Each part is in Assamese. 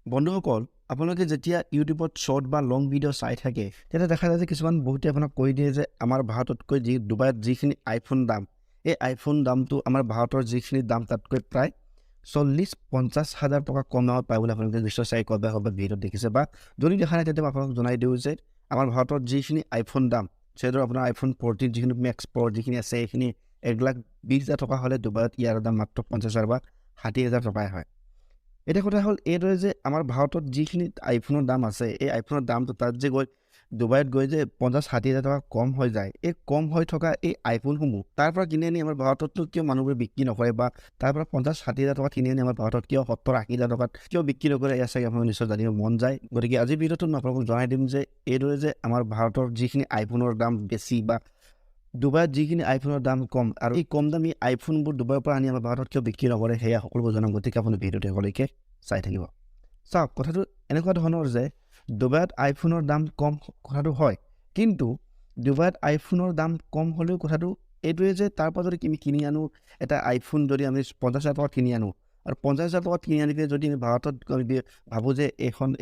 বন্ধুসকল, আপোনালোকে যেতিয়া ইউটিউবত শ্বৰ্ট বা লং ভিডিঅ' চাই থাকে, তেতিয়া দেখা যায় যে কিছুমান বহুতে আপোনাক কৈ দিয়ে যে আমাৰ ভাৰততকৈ ডুবাইত যিখিনি আইফোন দাম, এই আইফোন দামটো আমাৰ ভাৰতৰ যিখিনি দাম তাতকৈ প্ৰায় 40-50 হাজাৰ টকা কম দামত পায় বুলি আপোনালোকে নিশ্চয় চাই ক'ৰবাত ভিডিঅ'ত দেখিছে, বা যদি দেখা নাই তেতিয়া আপোনালোকক জনাই দিওঁ যে আমাৰ ভাৰতত যিখিনি আইফোন দাম, সেইদৰে আপোনাৰ আইফোন 14 যিখিনি মেক্স প্ৰ' যিখিনি আছে সেইখিনি 1,20,000 টকা হ'লে ডুবাইত ইয়াৰ দাম মাত্ৰ 50,000 বা 60,000 টকাই হয়। এতিয়া কথা হ'ল এইদৰে যে আমাৰ ভাৰতত যিখিনি আইফোনৰ দাম আছে, এই আইফোনৰ দামটো তাত যে গৈ ডুবাইত গৈ যে 50-60 হাজাৰ টকা কম হৈ যায়, এই কম হৈ থকা এই আইফোনসমূহ তাৰ পৰা কিনি আনি আমাৰ ভাৰততনো কিয় মানুহবোৰে বিক্ৰী নকৰে, বা তাৰ পৰা 50-60 হাজাৰ টকা কিনি আনি আমাৰ ভাৰতত কিয় 70-80 হাজাৰ টকাত কিয় বিক্ৰী নকৰে, এয়া চাগে আপোনালোকে নিশ্চয় জানিব মন যায়। গতিকে আজিৰ ভিডিঅ'টোত মই আপোনালোকক জনাই দিম যে এইদৰে যে আমাৰ ভাৰতৰ যিখিনি আইফোনৰ দাম বেছি বা ডুবাইত যিখিনি আইফোনৰ দাম কম, আৰু এই কম দামী আইফোনবোৰ ডুবাইৰ পৰা আনি আমাৰ ভাৰতত কিয় বিক্ৰী নকৰে, সেয়া সকলোবোৰ জনাম। গতিকে আপুনি ভিডিঅ'টো শেষলৈকে চাই থাকিব। চাওক, কথাটো এনেকুৱা ধৰণৰ যে ডুবাইত আইফোনৰ দাম কম কথাটো হয়, কিন্তু ডুবাইত আইফোনৰ দাম কম হ'লেও কথাটো এইটোৱে যে তাৰ পৰা যদি আমি কিনি আনো এটা আইফোন, যদি আমি 50,000 টকাত কিনি আনো, আৰু 50,000 টকাত কিনি আনি পিনে যদি আমি ভাৰতত ভাবোঁ যে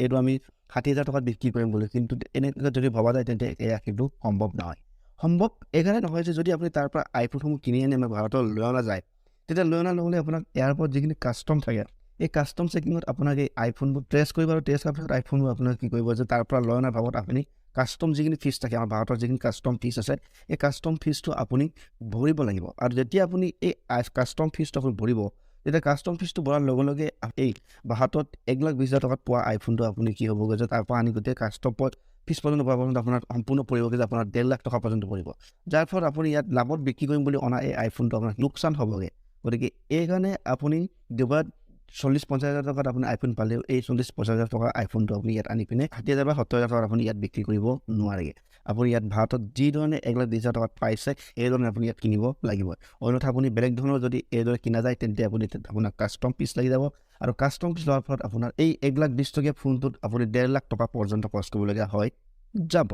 এইটো আমি 60,000 টকাত বিক্ৰী কৰিম বুলি, কিন্তু এনেকৈ যদি ভবা যায় তেন্তে এয়া কিন্তু সম্ভৱ নহয়। সম্ভৱ এইকাৰণে নহয় যে যদি আপুনি তাৰ পৰা আইফোনসমূহ কিনি আনি আমাৰ ভাৰতত লৈ অনা যায়, তেতিয়া লৈ অনাৰ লগে আপোনাক এয়াৰপৰ্ট যিখিনি কাষ্টম থাকে, এই কাষ্টম চেকিঙত আপোনাক এই আইফোনবোৰ টেষ্ট কৰিব, আৰু টেষ্ট কৰাৰ পিছত আইফোনবোৰ আপোনাক কি কৰিব যে তাৰ পৰা লৈ অনাৰ ভাগত আপুনি কাষ্টম যিখিনি ফিজ থাকে, আমাৰ ভাৰতৰ যিখিনি কাষ্টম ফিজ আছে, এই কাষ্টম ফিজটো আপুনি ভৰিব লাগিব। আৰু যেতিয়া আপুনি এই কাষ্টম ফিজটো আপুনি ভৰিব, তেতিয়া কাষ্টম ফিজটো ভৰাৰ লগে লগে এই ভাৰতত 1,20,000 টকাত পোৱা আইফোনটো আপুনি কি হ'বগৈ যে তাৰ পৰা আনি গোটেই কাষ্টম ফিজ পৰ্যন্ত পোৱা পৰ্যন্ত আপোনাৰ সম্পূৰ্ণ পৰিবগৈ যে আপোনাৰ 1.5 লাখ টকা পৰ্যন্ত পৰিব, যাৰ ফলত আপুনি ইয়াত লাভত বিক্ৰী কৰিম বুলি অনা এই আইফোনটো আপোনাৰ লোকচান হ'বগৈ। গতিকে এইকাৰণে আপুনি ডুবাইত 40-50 হাজাৰ টকাত আপুনি আইফোন পালেও এই 40-50 হাজাৰ টকাৰ আইফোনটো আপুনি ইয়াত আনি পিনে 60,000 বা 70,000 টকাত আপুনি ইয়াত বিক্ৰী কৰিব নোৱাৰেগৈ। আপুনি ইয়াত ভাৰতত যিধৰণে 1,20,000 টকাত পাইছে এইধৰণে আপুনি ইয়াত কিনিব লাগিব। অন্যথা আপুনি বেলেগ ধৰণৰ যদি এইদৰে কিনা যায় তেন্তে আপোনাৰ কাষ্টম ফিজ লাগি যাব, আৰু কাষ্টম ফিজ লোৱাৰ ফলত আপোনাৰ এই 1,20,000 টকীয়া ফোনটোত আপুনি 1.5 লাখ টকা পৰ্যন্ত খৰচ কৰিবলগীয়া হয় যাব।